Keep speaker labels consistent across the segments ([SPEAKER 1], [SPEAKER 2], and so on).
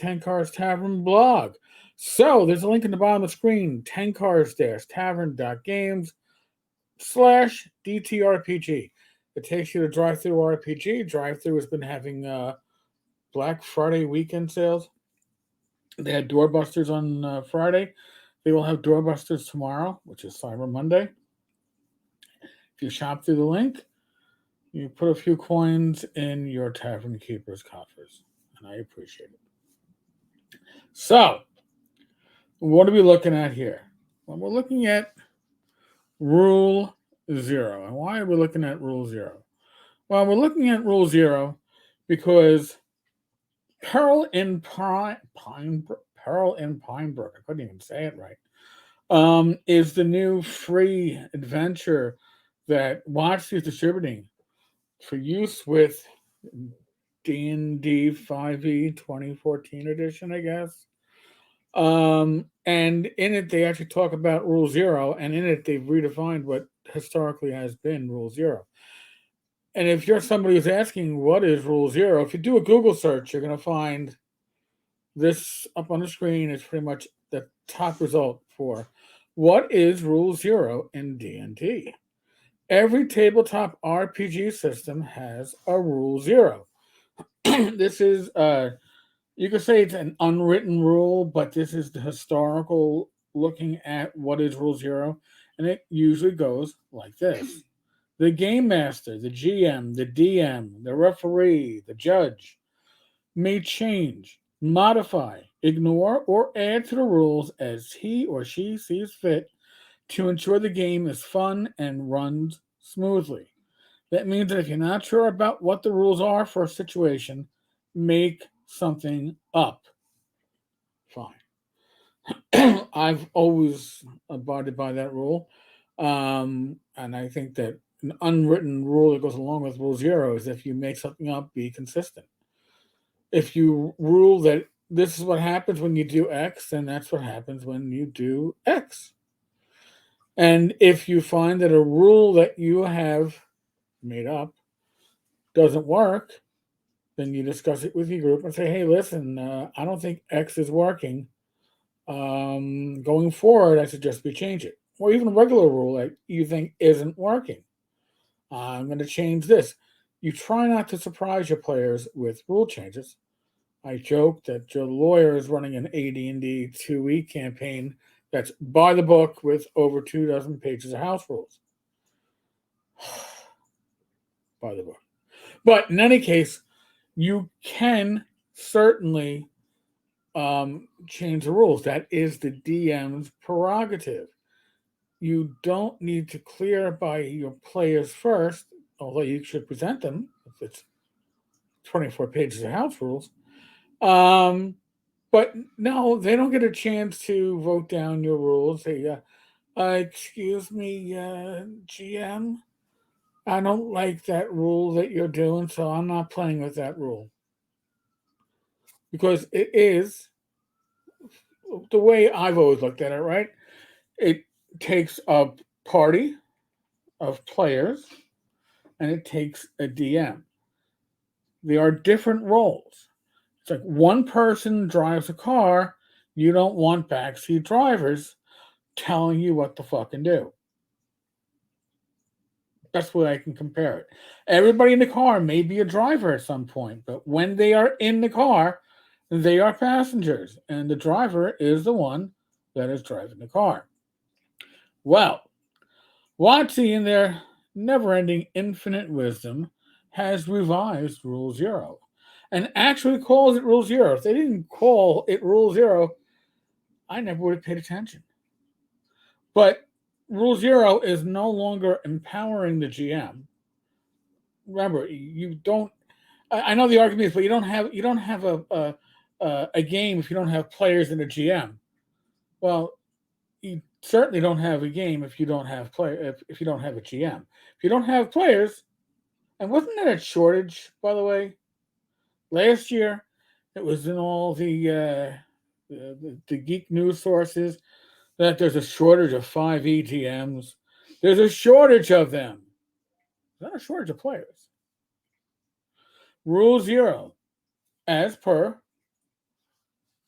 [SPEAKER 1] Tenkar's Tavern blog. So there's a link in the bottom of the screen, Tenkars-tavern.games/DTRPG. It takes you to Drive Through RPG. Drive Through has been having Black Friday weekend sales. They had Doorbusters on Friday. They will have Doorbusters tomorrow, which is Cyber Monday. If you shop through the link, you put a few coins in your Tavern Keeper's coffers, and I appreciate it. So, what are we looking at here? Well, we're looking at Rule 0. And why are we looking at Rule 0? Well, we're looking at Rule 0 because Pearl in Pinebrook, I couldn't even say it right, is the new free adventure that WotC is distributing for use with D&D 5e 2014 edition, I guess. And in it, they actually talk about Rule 0, and in it, they've redefined what historically has been Rule 0. And if you're somebody who's asking what is Rule 0, if you do a Google search, you're going to find this up on the screen. It's pretty much the top result for what is Rule 0 in D&D. Every tabletop RPG system has a Rule 0. This is you could say it's an unwritten rule, but this is the historical looking at what is Rule 0, and it usually goes like this. The Game Master, the GM, the DM, the referee, the judge may change, modify, ignore, or add to the rules as he or she sees fit to ensure the game is fun and runs smoothly. That means that if you're not sure about what the rules are for a situation, make something up. Fine. I've always abided by that rule. And I think that an unwritten rule that goes along with Rule 0 is if you make something up, be consistent. If you rule that this is what happens when you do X, then that's what happens when you do X. And if you find that a rule that you have made up doesn't work, then you discuss it with your group and say, hey, listen, I don't think X is working. Going forward, I suggest we change it. Or even a regular rule that you think isn't working. I'm going to change this. You try not to surprise your players with rule changes. I joke that your lawyer is running an AD&D 2-week campaign that's by the book with over 24 pages of house rules. By the book. But in any case, you can certainly change the rules. That is the DM's prerogative. You don't need to clear by your players first, although you should present them if it's 24 pages of house rules. But no, they don't get a chance to vote down your rules. Say, excuse me, GM, I don't like that rule that you're doing, so I'm not playing with that rule. Because it is the way I've always looked at it, right? It takes a party of players and it takes a DM. There are different roles. It's like one person drives a car, you don't want backseat drivers telling you what to fucking do. That's the way I can compare it. Everybody in the car may be a driver at some point, but when they are in the car, they are passengers, and the driver is the one that is driving the car. Well, WotC, in their never-ending infinite wisdom, has revised Rule 0 and actually calls it Rule 0. If they didn't call it Rule 0, I never would have paid attention. But Rule 0 is no longer empowering the GM. Remember, you don't. I know the argument is, but you don't have a game if you don't have players and a GM. Well, you certainly don't have a game if you don't have if you don't have a GM. If you don't have players, and wasn't that a shortage, by the way? Last year, it was in all the geek news sources that there's a shortage of 5 ETMs. There's a shortage of them. There's not a shortage of players. Rule 0, as per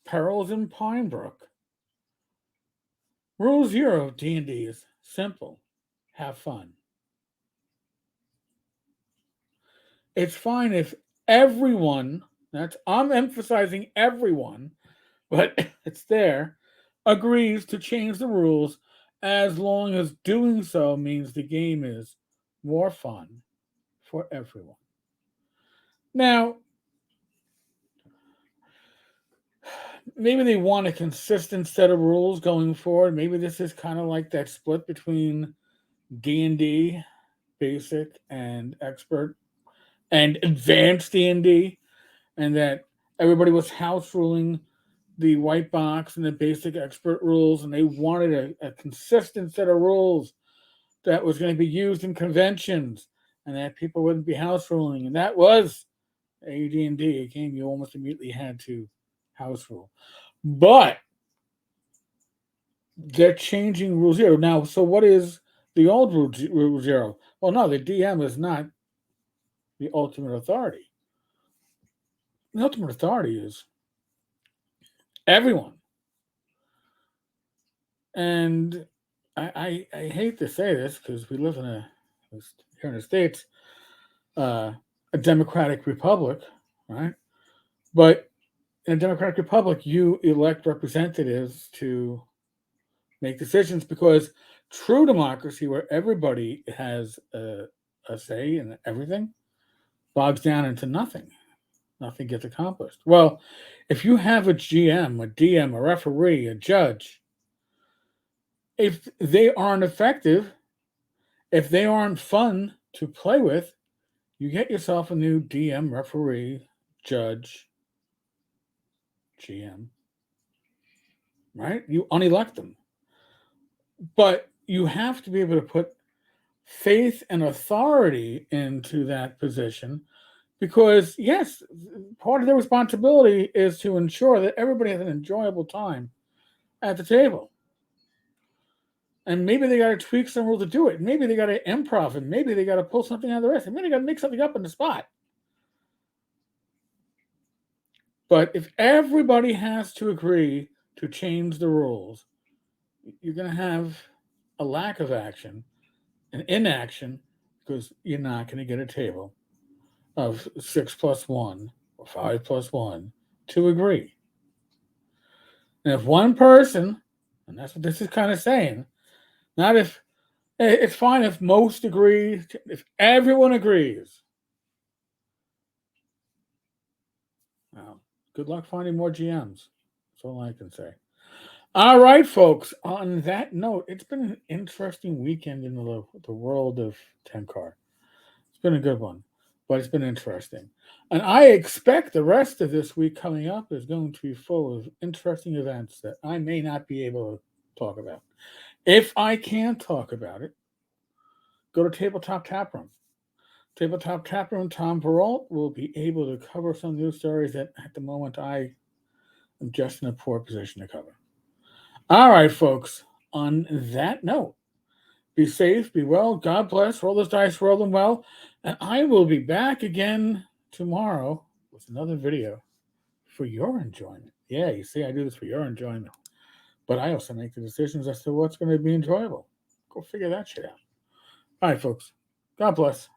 [SPEAKER 1] Perils in Pinebrook. Rule 0 of D&D is simple. Have fun. It's fine if everyone, I'm emphasizing everyone, but it's there, agrees to change the rules as long as doing so means the game is more fun for everyone. Now, maybe they want a consistent set of rules going forward. Maybe this is kind of like that split between D&D, basic and expert, and advanced D&D, and that everybody was house ruling the white box and the basic expert rules, and they wanted a consistent set of rules that was going to be used in conventions and that people wouldn't be house ruling. And that was AD&D, a game you almost immediately had to house rule. But they're changing rule 0. Now, so what is the old rule 0? Well, no, the DM is not the ultimate authority. The ultimate authority is everyone. And I hate to say this because we live here in the States, a democratic republic, right? But in a democratic republic, you elect representatives to make decisions because true democracy, where everybody has a say in everything, bogs down into nothing. Nothing gets accomplished. Well, if you have a GM, a DM, a referee, a judge, if they aren't effective, if they aren't fun to play with, you get yourself a new DM, referee, judge, GM, right? You unelect them. But you have to be able to put faith and authority into that position because, yes, part of their responsibility is to ensure that everybody has an enjoyable time at the table. And maybe they got to tweak some rules to do it. Maybe they got to improv, and maybe they got to pull something out of the rest. Maybe they got to make something up on the spot. But if everybody has to agree to change the rules, you're going to have a lack of action, an inaction, because you're not going to get a table of 6+1 or 5+1 to agree. And if one person, and that's what this is kind of saying, not if it's fine if most agree, if everyone agrees. Well, good luck finding more GMs. That's all I can say. All right, folks. On that note, it's been an interesting weekend in the world of Tenkar. It's been a good one, but it's been interesting. And I expect the rest of this week coming up is going to be full of interesting events that I may not be able to talk about. If I can talk about it, go to Tabletop Taproom. Tabletop Taproom, Tom Perrault will be able to cover some news stories that at the moment I am just in a poor position to cover. All right, folks. On that note, be safe, be well, God bless, roll those dice, roll them well, and I will be back again tomorrow with another video for your enjoyment. Yeah, you see, I do this for your enjoyment, but I also make the decisions as to what's going to be enjoyable. Go figure that shit out. All right, folks. God bless.